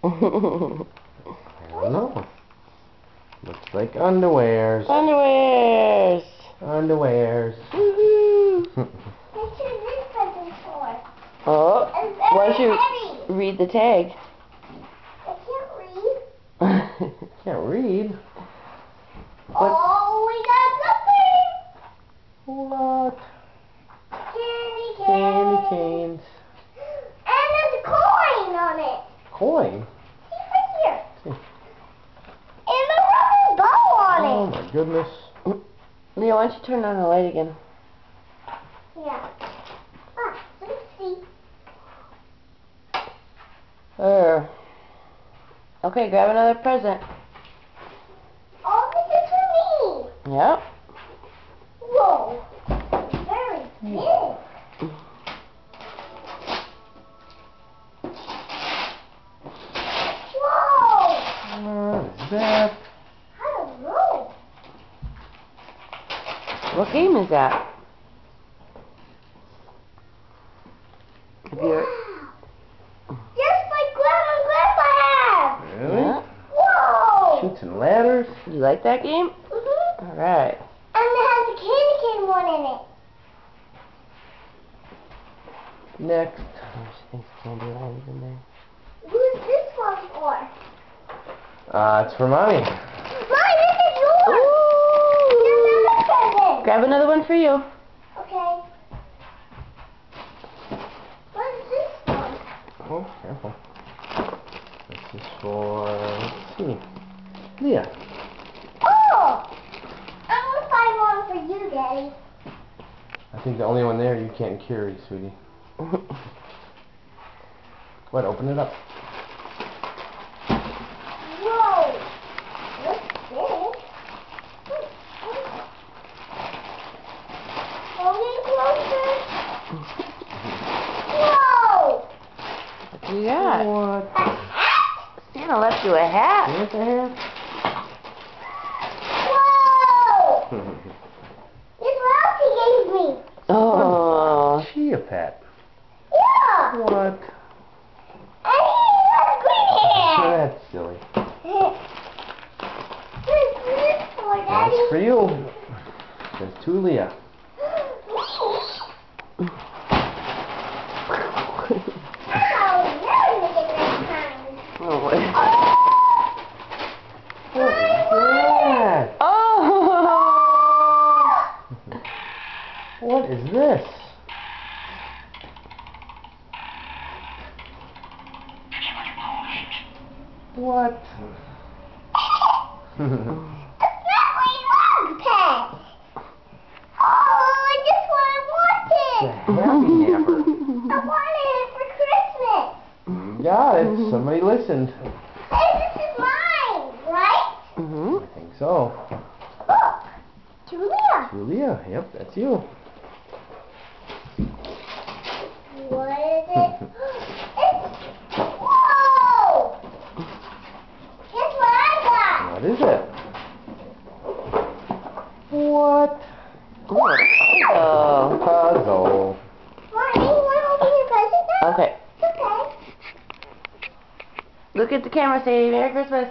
I don't know. Looks like underwears. Underwears. Underwears. Woohoo! What's this present for? Oh, It's why very don't you heavy. read the tag? I can't read. Can't read. Oh, we got something. What? Candy Candy cane. canes. And there's a coin on it. Coin. See right here. See. And a rubber bow on Oh it. my goodness. Leah, why don't you turn on the light again? Yeah. Ah, let's see. There. Okay, grab another present. Oh, this is for me. Yep. Whoa. Very big. Whoa. What is that? I don't know. What game is that? Have you... Just like Grandma and Grandpa have. Really? Yeah. Whoa. Shoots and ladders. You like that game? Mhm. Alright. And it has a candy cane one in it. Next. Oh, she thinks Candyland's in there. Who's this one for? It's for mommy. Mine, this is yours. There's another present. Grab another one for you. Okay. What is this one? Oh, careful. This is for, let's see. Leah. Oh! I'm gonna find one for you, Daddy. I think the only one there you can't carry, sweetie. What, open it up. Whoa! What's this? Hold it closer. Whoa! What you got? What? A hat? Santa left you a hat. Here's a hat. Whoa! This Ralphie gave me. Oh. Chia pet. Yeah! What? And he has green hair. That's silly. What's this for, Daddy? That's for you. There's two Leah. Oh, What is that? Oh! What is this? What? That's not my dog pet. Oh, just what I The wanted. happy napper. I wanted it for Christmas. You got it. Somebody listened. Hey, this is mine, right? Mm-hmm. I think so. Look, Julia. Julia, yep, that's you. What is it? It's, whoa! Guess what I got? What is it? What? Oh. Puzzle. Mommy, you want to open your present now? Okay. It's okay. Look at the camera, say Merry Christmas.